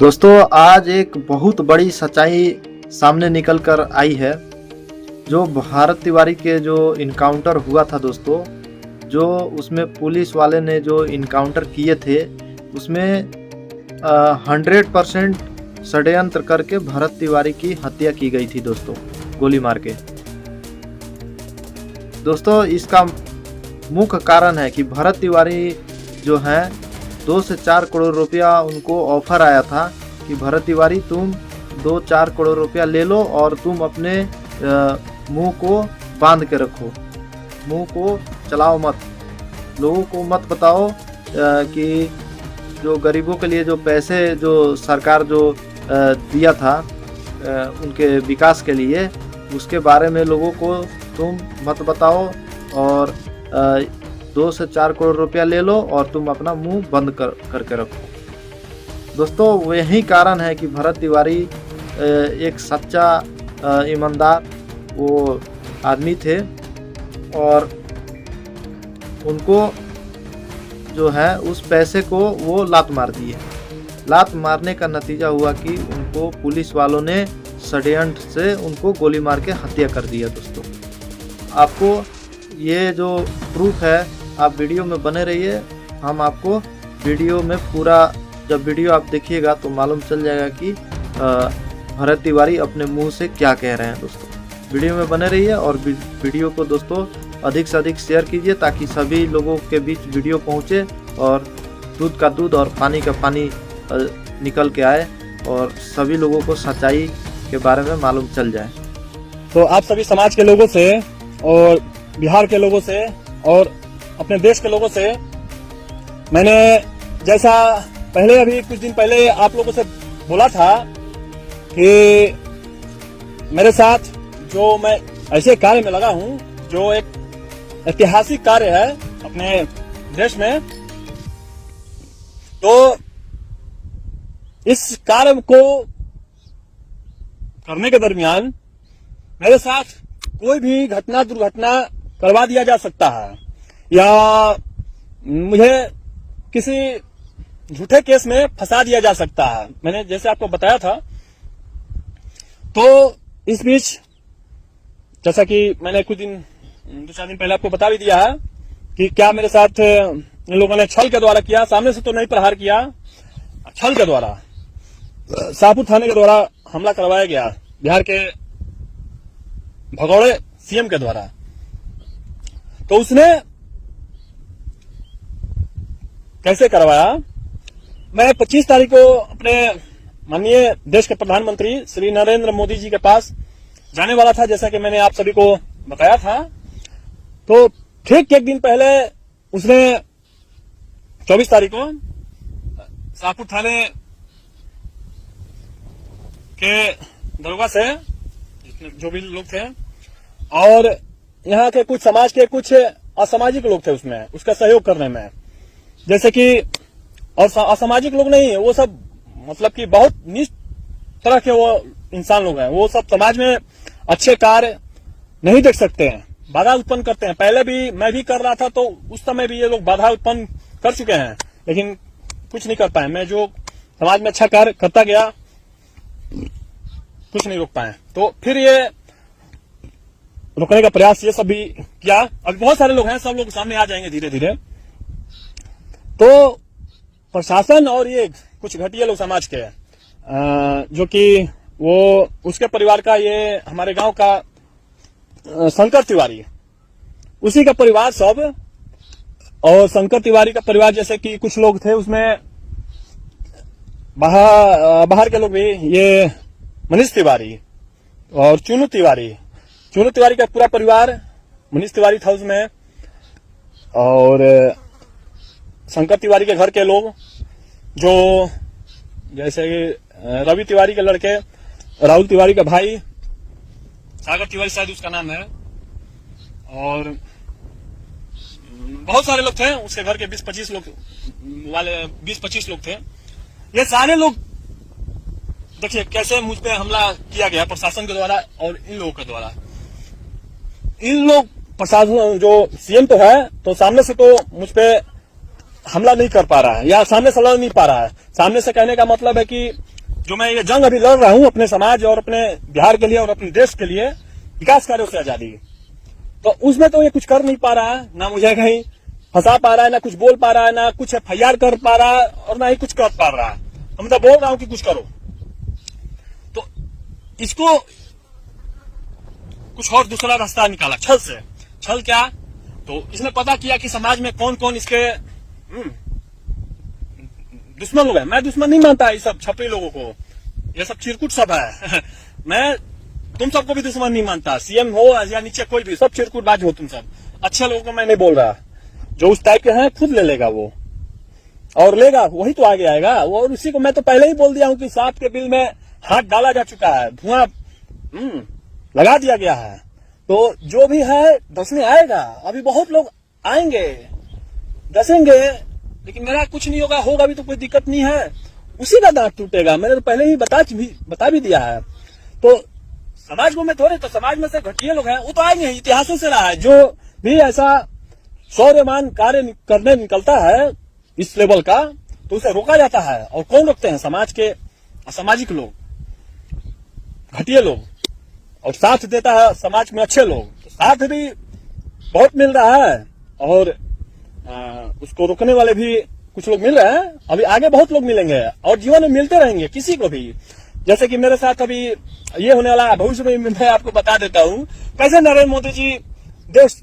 दोस्तों आज एक बहुत बड़ी सच्चाई सामने निकल कर आई है। जो भारत तिवारी के जो इनकाउंटर हुआ था दोस्तों, जो उसमें पुलिस वाले ने जो इनकाउंटर किए थे उसमें 100% षड्यंत्र करके भरत तिवारी की हत्या की गई थी दोस्तों, गोली मार के। दोस्तों इसका मुख्य कारण है कि भरत तिवारी जो हैं 2 से 4 करोड़ रुपया उनको ऑफर आया था कि भरत तिवारी तुम 2-4 करोड़ रुपया ले लो और तुम अपने मुंह को बांध के रखो, मुंह को चलाओ मत, लोगों को मत बताओ कि जो गरीबों के लिए जो पैसे जो सरकार जो दिया था उनके विकास के लिए, उसके बारे में लोगों को तुम मत बताओ और 2 से 4 करोड़ रुपया ले लो और तुम अपना मुंह बंद करके रखो। दोस्तों यही कारण है कि भरत तिवारी एक सच्चा ईमानदार वो आदमी थे और उनको जो है उस पैसे को वो लात मार दिए। लात मारने का नतीजा हुआ कि उनको पुलिस वालों ने षड्यंत्र से उनको गोली मार के हत्या कर दिया। दोस्तों आपको ये जो प्रूफ है, आप वीडियो में बने रहिए, हम आपको वीडियो में पूरा, जब वीडियो आप देखिएगा तो मालूम चल जाएगा कि भरत तिवारी अपने मुंह से क्या कह रहे हैं। दोस्तों वीडियो में बने रहिए और वीडियो को दोस्तों अधिक से अधिक शेयर कीजिए ताकि सभी लोगों के बीच वीडियो पहुंचे और दूध का दूध और पानी का पानी निकल के आए और सभी लोगों को सच्चाई के बारे में मालूम चल जाए। तो आप सभी समाज के लोगों से और बिहार के लोगों से और अपने देश के लोगों से मैंने जैसा पहले अभी कुछ दिन पहले आप लोगों से बोला था कि मेरे साथ जो मैं ऐसे कार्य में लगा हूं जो एक ऐतिहासिक कार्य है अपने देश में, तो इस कार्य को करने के दरमियान मेरे साथ कोई भी घटना दुर्घटना करवा दिया जा सकता है या मुझे किसी झूठे केस में फंसा दिया जा सकता है। मैंने जैसे आपको बताया था, तो इस बीच जैसा कि मैंने कुछ दिन 2-4 दिन पहले आपको बता भी दिया है कि क्या मेरे साथ इन लोगों ने छल के द्वारा किया, सामने से तो नहीं प्रहार किया, छल के द्वारा शाहपुर थाने के द्वारा हमला करवाया गया बिहार के भगौड़े सीएम के द्वारा। तो उसने कैसे करवाया, मैं 25 तारीख को अपने माननीय देश के प्रधानमंत्री श्री नरेंद्र मोदी जी के पास जाने वाला था, जैसा कि मैंने आप सभी को बताया था। तो ठीक एक दिन पहले उसने 24 तारीख को शाहपुर थाने के दरोगा से जो भी लोग थे और यहाँ के कुछ समाज के कुछ असामाजिक लोग थे उसमें उसका सहयोग करने में, जैसे कि और असामाजिक लोग नहीं है वो सब, मतलब कि बहुत नीच तरह के वो इंसान लोग हैं, वो सब समाज में अच्छे कार्य नहीं देख सकते हैं, बाधा उत्पन्न करते हैं। पहले भी मैं भी कर रहा था तो उस समय भी ये लोग बाधा उत्पन्न कर चुके हैं, लेकिन कुछ नहीं कर पाए। मैं जो समाज में अच्छा कार्य करता गया कुछ नहीं रोक पाए, तो फिर ये रोकने का प्रयास ये सब भी किया। अभी बहुत सारे लोग हैं, सब लोग सामने आ जाएंगे धीरे धीरे। तो प्रशासन और ये कुछ घटिया लोग समाज के जो कि वो उसके परिवार का, ये हमारे गांव का शंकर तिवारी, उसी का परिवार सब, और शंकर तिवारी का परिवार जैसे कि कुछ लोग थे उसमें बाहर के लोग भी, ये मनीष तिवारी और चुनू तिवारी का पूरा परिवार, मनीष तिवारी था उसमें, और शंकर तिवारी के घर के लोग जो जैसे रवि तिवारी के लड़के, राहुल तिवारी का भाई, सागर तिवारी शायद उसका नाम है, और बहुत सारे लोग थे उसके घर के 20-25 लोग वाले 20-25 लोग थे। ये सारे लोग देखिए कैसे मुझ पे हमला किया गया प्रशासन के द्वारा और इन लोगों के द्वारा। इन लोग प्रशासन जो सीएम तो है, तो सामने से तो मुझ पे हमला नहीं कर पा रहा है या सामने से लड़ नहीं पा रहा है। सामने से कहने का मतलब है कि जो मैं ये जंग अभी लड़ रहा हूं अपने समाज और अपने बिहार के लिए और अपने देश के लिए, विकास कार्यों से आजादी, तो उसमें तो ये कुछ कर नहीं पा रहा है, ना मुझे कहीं फंसा पा रहा है, ना कुछ बोल पा रहा है, ना कुछ FIR कर पा रहा है और ना ही कुछ कर पा रहा है। तो मैं तो बोल रहा हूं कि कुछ करो। तो इसको कुछ और दूसरा रास्ता निकाला, छल से। छल क्या? तो इसने पता किया कि समाज में कौन कौन इसके दुश्मन लोग हैं। मैं दुश्मन नहीं मानता ये सब छपरी लोगों को, ये सब चिरकुट सब है मैं तुम सबको भी दुश्मन नहीं मानता, CM हो या नीचे कोई भी, सब चिरकुटबाज हो तुम सब। अच्छे लोगों को मैं नहीं बोल रहा, जो उस टाइप के हैं खुद ले लेगा वो, और लेगा वही तो आगे आएगा। और उसी को मैं तो पहले ही बोल दिया हूं कि सांप के बिल में हाथ डाला जा चुका है, धुआं लगा दिया गया है। तो जो भी है डसने आएगा, अभी बहुत लोग आएंगे डसेंगे, लेकिन मेरा कुछ नहीं होगा, होगा भी तो कोई दिक्कत नहीं है, उसी का दांत टूटेगा। मैंने तो पहले ही बता भी दिया है। तो समाज को मैं थोड़े, तो समाज में से घटिया लोग हैं वो तो आएंगे, इतिहासों से रहा है। जो भी ऐसा शौर्यमान कार्य करने निकलता है इस लेवल का, तो उसे रोका जाता है। और कौन रोकते हैं? समाज के असामाजिक लोग, घटिया लोग, और साथ देता है समाज में अच्छे लोग। तो साथ भी बहुत मिल रहा है और उसको रोकने वाले भी कुछ लोग मिल रहे हैं। अभी आगे बहुत लोग मिलेंगे और जीवन में मिलते रहेंगे किसी को भी। जैसे कि मेरे साथ अभी ये होने वाला है, भविष्य में मैं आपको बता देता हूं कैसे नरेंद्र मोदी जी देश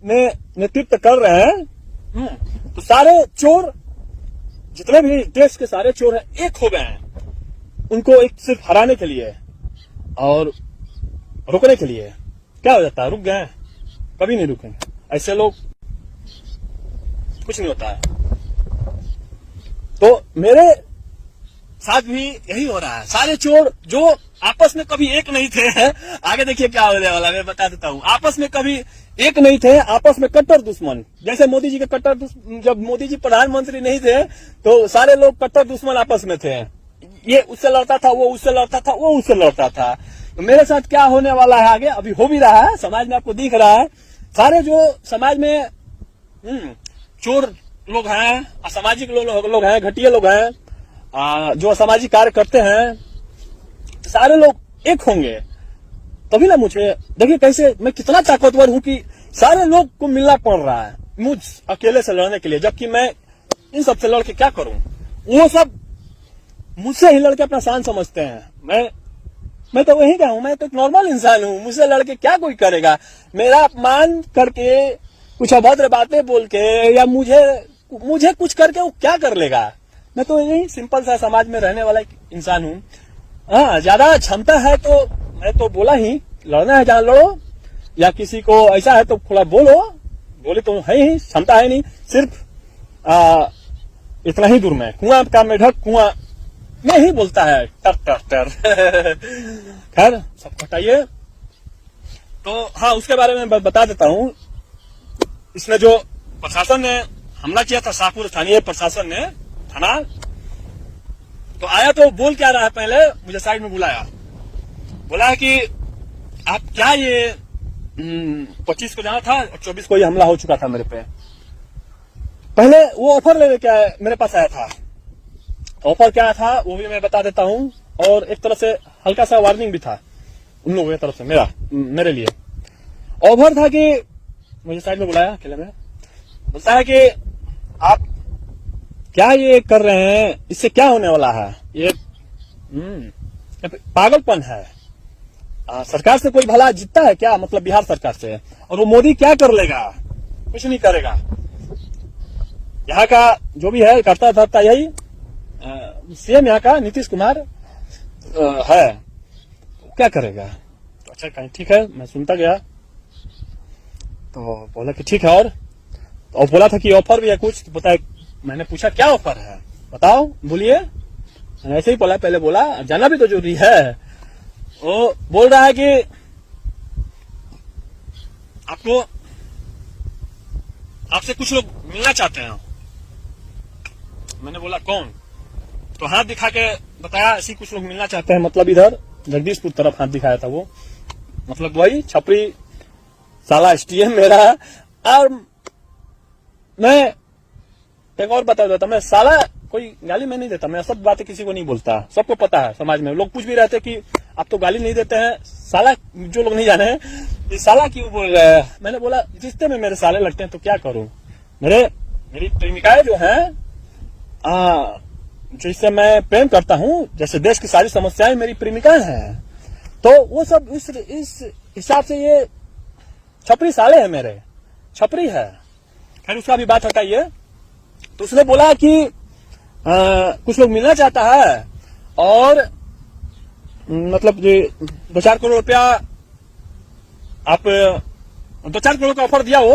में नेतृत्व कर रहे हैं। तो सारे चोर, जितने भी देश के सारे चोर हैं, एक हो गए हैं उनको एक सिर्फ हराने के लिए और रुकने के लिए। क्या हो जाता है? रुक गए, कभी नहीं रुकेंगे। ऐसे लोग कुछ नहीं होता है। तो मेरे साथ भी यही हो रहा है। सारे चोर जो आपस में कभी एक नहीं थे, आगे देखिए क्या होने वाला मैं बता देता हूं। आपस में कभी एक नहीं थे, आपस में कट्टर दुश्मन। जैसे मोदी जी के कट्टर दुश्मन, जब मोदी जी प्रधानमंत्री नहीं थे तो सारे लोग कट्टर दुश्मन आपस में थे। ये उससे लड़ता था, वो उससे लड़ता था, वो उससे लड़ता था। तो मेरे साथ क्या होने वाला है आगे, अभी हो भी रहा है, समाज में आपको दिख रहा है। सारे जो समाज में चोर लोग हैं, असामाजिक लोग हैं, घटिया लोग हैं, जो असामाजिक कार्य करते हैं, सारे लोग एक होंगे तभी ना। मुझे देखिए कैसे मैं कितना ताकतवर हूं कि सारे लोग को मिलना पड़ रहा है मुझ अकेले से लड़ने के लिए, जबकि मैं इन सबसे लड़ के क्या करूं? वो सब मुझसे ही लड़के अपना शान समझते हैं। मैं तो वही का हूं, मैं तो एक नॉर्मल इंसान हूं, मुझसे लड़के क्या कोई करेगा? मेरा अपमान करके, कुछ अभद्र बातें बोल के, या मुझे कुछ करके वो क्या कर लेगा? मैं तो यही सिंपल सा समाज में रहने वाला एक इंसान हूं। हाँ, ज्यादा क्षमता है तो मैं तो बोला ही, लड़ना है जहां लड़ो, या किसी को ऐसा है तो थोड़ा बोले तो है ही, क्षमता है नहीं, सिर्फ इतना ही दूर में कुआं का मेढक कुआं में ही बोलता है टर टर टर खैर सब हटाइए। तो हाँ, उसके बारे में बता देता हूं। इसमें जो प्रशासन ने हमला किया था, शाहपुर स्थानीय प्रशासन ने थाना, तो आया तो बोल क्या रहा है, पहले मुझे साइड में बुलाया, बोला है कि आप क्या ये 25 को जाना था और 24 को ये हमला हो चुका था मेरे पे। पहले वो ऑफर लेने क्या मेरे पास आया था, ऑफर क्या था वो भी मैं बता देता हूं, और एक तरह से हल्का सा वार्निंग भी था उन लोगों की तरफ से मेरे लिए। ऑफर था कि मुझे साइड में बुलाया अकेले में, बोलता है कि आप क्या ये कर रहे हैं, इससे क्या होने वाला है? ये पागलपन है। सरकार से कोई भला जीतता है क्या? मतलब बिहार सरकार से। और वो मोदी क्या कर लेगा? कुछ नहीं करेगा। यहाँ का जो भी है करता धरता यही CM यहाँ का नीतीश कुमार है, क्या करेगा? तो अच्छा कहीं ठीक है, मैं सुनता गया तो बोला कि ठीक है। और बोला था कि ऑफर भी है कुछ, तो बताया। मैंने पूछा क्या ऑफर है, बताओ, बोलिए। ऐसे ही बोला, पहले बोला, जाना भी तो जरूरी है। वो बोल रहा है कि आपसे कुछ लोग मिलना चाहते हैं। मैंने बोला कौन? तो हाथ दिखा के बताया ऐसी कुछ लोग मिलना चाहते हैं, मतलब इधर जगदीशपुर तरफ हाथ दिखाया था वो, मतलब वही छपरी साला STM मेरा। और मैं एक और बता देता मैं, साला कोई गाली मैं नहीं देता, मैं सब बातें किसी को नहीं बोलता, सबको पता है समाज में। लोग पूछ भी रहते कि आप तो गाली नहीं देते हैं, साला जो लोग नहीं जाने हैं ये साला क्यों बोल रहे हैं। मैंने बोला रिश्ते में मेरे साले लगते हैं तो क्या करूं। मेरी प्रेमिकाएं जो हैं जिससे मैं प्रेम करता हूं, जैसे देश की सारी समस्याएं मेरी प्रेमिकाएं हैं, तो वो सब इस हिसाब से ये छपरी साले हैं, मेरे छपरी है। खैर उसका भी बात हटाइए। तो उसने बोला कि कुछ लोग मिलना चाहता है और मतलब 2-4 करोड़ रुपया आप 2-4 करोड़ का ऑफर दिया वो,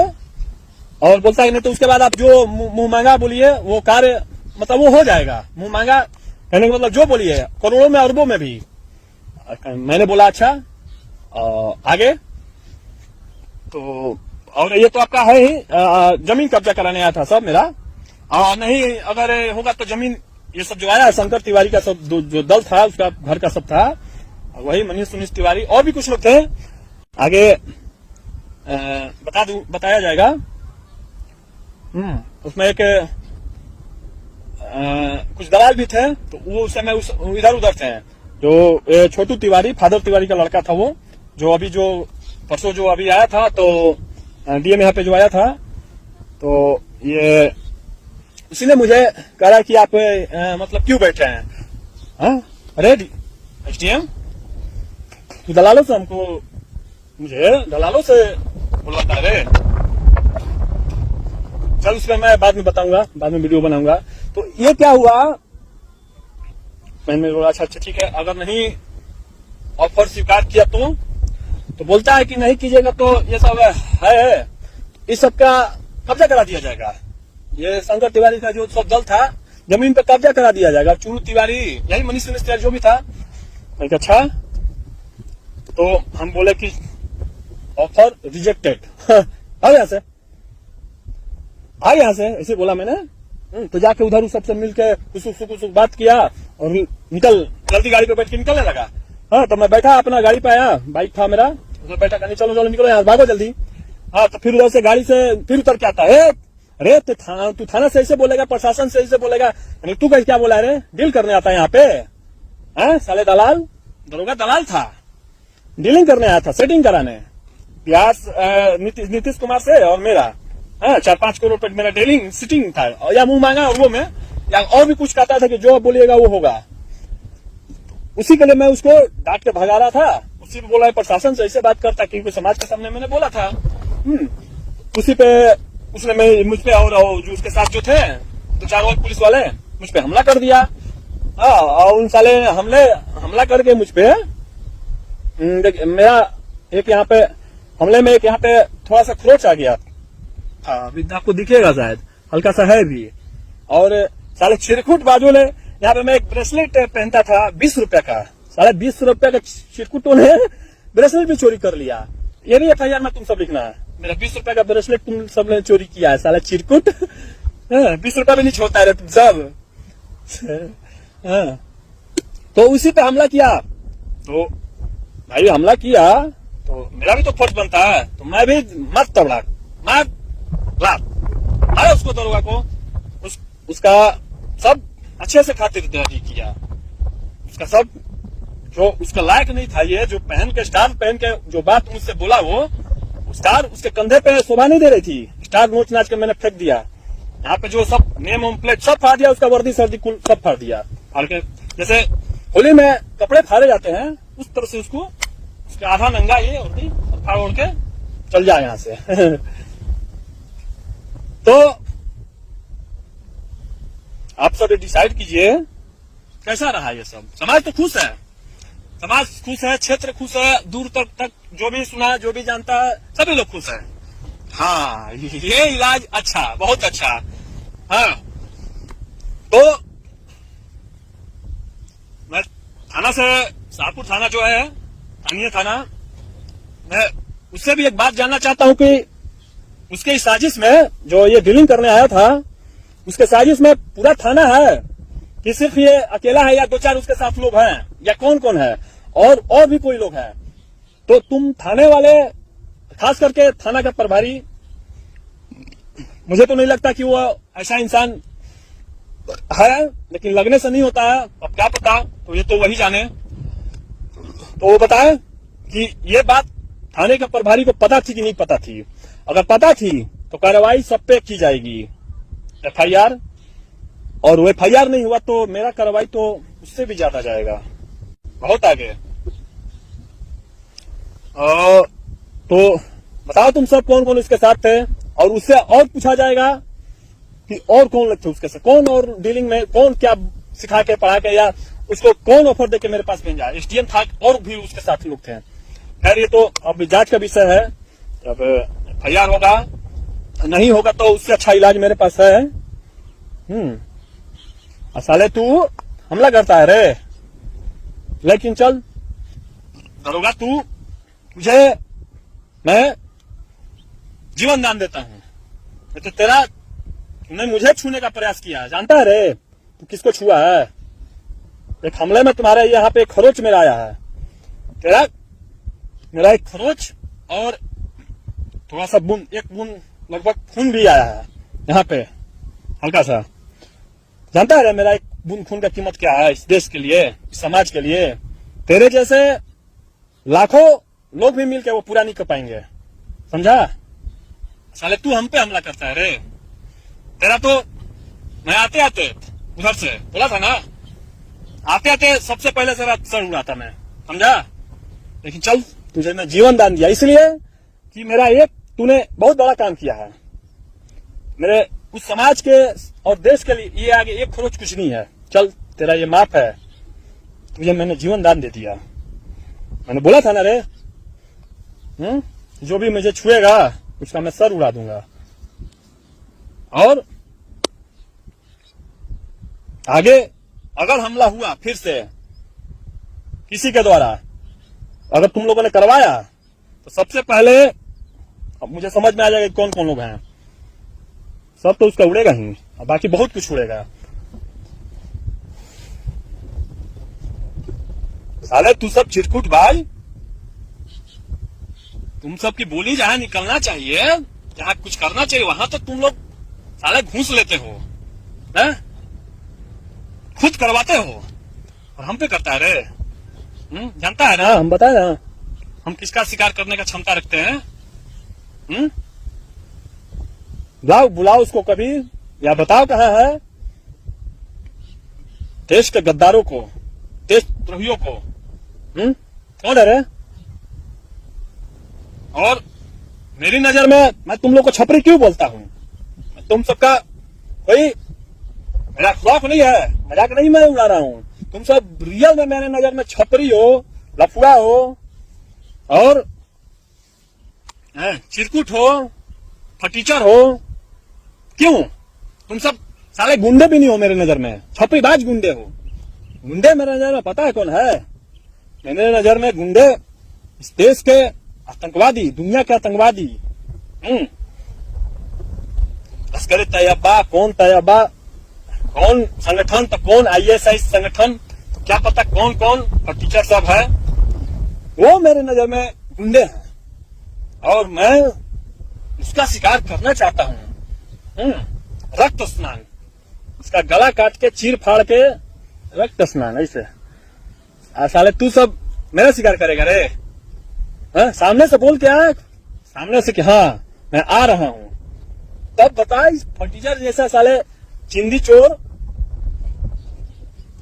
और बोलता है नहीं तो उसके बाद आप जो मुंह मांगा बोलिए वो कार्य मतलब वो हो जाएगा। मुंह मांगा कहने का मतलब जो बोलिए, करोड़ों में अरबों में भी। मैंने बोला अच्छा आगे। तो और ये तो आपका है ही, जमीन कब्जा कराने आया था सब मेरा, नहीं अगर होगा तो जमीन ये सब जो आया शंकर तिवारी का सब जो दल था उसका घर का सब था, वही मनीष सुनीश तिवारी और भी कुछ लोग थे, आगे बताया जाएगा। उसमें एक कुछ दलाल भी थे, तो वो उस समय इधर उधर थे। जो छोटू तिवारी, फादर तिवारी का लड़का था वो, जो अभी जो परसों जो अभी आया था, तो डीएम यहाँ पे जो आया था, तो ये उसी ने मुझे कहा कि आप मतलब क्यों बैठे हैं। अरे एसडीएम तू दलालों से मुझे दलालों से बुलवाता है रे। चल उस पर मैं बाद में बताऊंगा, बाद में वीडियो बनाऊंगा। तो ये क्या हुआ, मैंने बोला अच्छा ठीक है, अगर नहीं ऑफर स्वीकार किया तो बोलता है कि नहीं कीजिएगा तो ये सब है, इस सब का कब्जा करा दिया जाएगा। ये शंकर तिवारी का जो सब दल था जमीन पे कब्जा करा दिया जाएगा। चूरू तिवारी, यही मनीष सुनीश तिवारी जो भी था। मैं अच्छा, तो हम बोले कि ऑफर रिजेक्टेड। आओ यहाँ से ऐसे बोला मैंने। तो जाके उधर उस सबसे मिलके कुछ बात किया और निकल जल्दी गाड़ी पे बैठ के निकलने लगा। तो मैं बैठा अपना गाड़ी पे आया, बाइक था मेरा, उसमें बैठा कहने चलो निकलो यहाँ, भागो जल्दी। तो फिर उधर से गाड़ी से फिर उतर के आता है, अरे तू थाना से ऐसे बोलेगा, प्रशासन से ऐसे बोलेगा, तू कैसे क्या बोला रे, डील करने आता है यहाँ पे। साले दलाल, दरोगा दलाल था, डीलिंग करने आया था, सेटिंग कराने। प्यास नीतीश कुमार से और मेरा 4-5 करोड़ रुपए मेरा डीलिंग सिटिंग था, या मुंह मांगा और वो में या और भी कुछ कहता था कि जो बोलिएगा वो होगा। उसी के लिए मैं उसको डांट के भगा रहा था। उसी पे बोला प्रशासन से ऐसे बात करता, क्योंकि समाज के सामने मैंने बोला था। उसी पे उसने मुझ पे और जो उसके साथ जो थे 2-4 और पुलिस वाले मुझ पे हमला कर दिया। और उन साले हमला करके मुझ पे मेरा एक यहाँ पे हमले में एक यहाँ पे थोड़ा सा खरोच आ गया था, अभी आपको दिखेगा शायद, हल्का सा है भी। और साले चिरकुट बाजू ने यहाँ पे मैं एक ब्रेसलेट पहनता था 20 रुपए का, साले 20 रुपए का चिरकुटों ने ब्रेसलेट भी चोरी कर लिया। ये भी FIR में तुम सब लिखना है, मेरा 20 रुपए का ब्रेसलेट तुम सब ने चोरी किया है, साला चिरकुट। 20 रुपया भी नहीं छोड़ता है तुम सब। तो उसी पे हमला किया। तो भाई हमला किया तो मेरा भी तो फर्ज बनता है, तो मैं भी मत तबड़ा मारे उसको, दरोगा को। उसका सब अच्छे से खातिरदारी किया, उसका सब जो उसका लायक नहीं था, ये जो पहन के स्टार पहन के जो बात मुझसे बोला, वो स्टार उसके कंधे पे शोभा नहीं दे रही थी, स्टार नोच नाच के मैंने फेंक दिया। यहाँ पे जो सब नेम ओम प्लेट सब फाड़ दिया, उसका वर्दी सर्दी कुल सब फाड़ दिया। फाड़ के जैसे होली में कपड़े फाड़े जाते हैं उस तरह से उसको, उसका आधा नंगा ये वर्दी फाड़ ओढ़ के चल जाए यहाँ से। तो आप सब डिसाइड कीजिए कैसा रहा ये सब। समाज तो खुश है, समाज खुश है, क्षेत्र खुश है, दूर तक जो भी सुना जो भी जानता है सभी लोग खुश है। हाँ ये इलाज अच्छा, बहुत अच्छा। हाँ तो मैं थाना से, शाहपुर थाना जो है स्थानीय थाना, मैं उससे भी एक बात जानना चाहता हूँ कि उसके इस साजिश में जो ये डीलिंग करने आया था, उसके साजिश में पूरा थाना है कि सिर्फ ये अकेला है, या 2-4 उसके साथ लोग हैं, या कौन कौन है, और भी कोई लोग हैं। तो तुम थाने वाले, खास करके थाना का प्रभारी, मुझे तो नहीं लगता कि वो ऐसा इंसान है, लेकिन लगने से नहीं होता है। अब क्या पता, तो ये तो वही जाने। तो वो बताए कि ये बात थाने के प्रभारी को पता थी कि नहीं पता थी। अगर पता थी तो कार्रवाई सब पे की जाएगी, FIR, और वो FIR नहीं हुआ तो मेरा कार्रवाई तो उससे भी ज्यादा जाएगा, बहुत आगे। तो बताओ तुम सब कौन कौन इसके साथ थे, और उससे और पूछा जाएगा कि और कौन लोग थे उसके साथ, कौन और डीलिंग में, कौन क्या सिखा के पढ़ा के, या उसको कौन ऑफर देके मेरे पास भेजा। SDM था और भी उसके साथ लोग थे। खैर ये तो अब जांच का विषय है। अब FIR होगा, नहीं होगा तो उससे अच्छा इलाज मेरे पास है। साले तू हमला करता है रे, लेकिन चल दरोगा, तुझे मैं जीवन दान देता हूं। तो तुमने मुझे छूने का प्रयास किया, जानता है रे तू किसको छुआ है। एक हमले में तुम्हारे यहाँ पे एक खरोच मेरा आया है, मेरा एक खरोच और थोड़ा सा बूंद, एक बूंद लगभग खून भी आया है यहाँ पे, हल्का सा। जानता है रे मेरा एक बूंद खून का कीमत क्या है इस देश के लिए, इस समाज के लिए। तेरे जैसे लाखों लोग भी मिलकर वो पूरा नहीं कर पाएंगे, समझा। साले तू हम पे हमला करता है रे। तेरा तो मैं आते आते उधर से बोला था ना, आते आते सबसे पहले तेरा सर उड़ा था मैं, समझा। लेकिन चल तुझे मैं जीवन दान दिया इसलिए कि मेरा एक तूने बहुत बड़ा काम किया है मेरे उस समाज के और देश के लिए। ये आगे एक खरोच कुछ नहीं है, चल तेरा ये माफ है, तुझे मैंने जीवन दान दे दिया। मैंने बोला था ना रे, जो भी मुझे छुएगा उसका मैं सर उड़ा दूंगा। और आगे अगर हमला हुआ फिर से किसी के द्वारा, अगर तुम लोगों ने करवाया, तो सबसे पहले अब मुझे समझ में आ जाएगा कौन कौन लोग हैं। सब तो उसका उड़ेगा ही, और बाकी बहुत कुछ उड़ेगा। साले तू सब चिरकुट भाई, तुम सब की बोली जहां निकलना चाहिए, जहां कुछ करना चाहिए, वहां तो तुम लोग साले घूस लेते हो, है? खुद करवाते हो और हम पे करता है रे। जानता है ना, हम बताए ना हम किसका शिकार करने का क्षमता रखते हैं। बुलाओ उसको कभी, या बताओ कहां है। देश के गद्दारों को, देशद्रोहियों को, कौन है रे। और मेरी नजर में मैं तुम लोग को छपरी क्यों बोलता हूं, तुम सबका कोई मेरा खौफ नहीं है, मजाक नहीं मैं उड़ा रहा हूं। तुम सब रियल में मेरे नजर में छपरी हो, लफुआ हो, और चिरकुट हो, फटीचर हो। क्यों? तुम सब साले गुंडे भी नहीं हो मेरे नजर में, छपरीबाज गुंडे हो। गुंडे मेरे नजर में पता है कौन है? मेरे नजर में गुंडे इस देश के आतंकवादी, दुनिया के आतंकवादी। लश्कर तैयबा, कौन तैयबा, कौन संगठन, तो कौन ISI संगठन, तो क्या पता कौन कौन टीचर सब है, वो मेरे नजर में गुंडे हैं। और मैं उसका शिकार करना चाहता हूँ। रक्त स्नान, उसका गला काट के, चीर फाड़ के रक्त स्नान, ऐसे। साले तू सब मेरा शिकार करेगा रे? सामने से बोल के आ, सामने से कि हाँ मैं आ रहा हूं, तब बता। इस फटीचर जैसा साले चिंदी चोर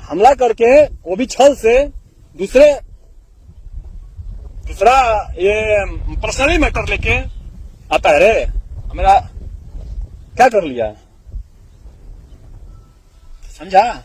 हमला करके, वो भी छल से, दूसरा ये पर्सनली मैटर लेके आता है रे। मेरा क्या कर लिया, समझा?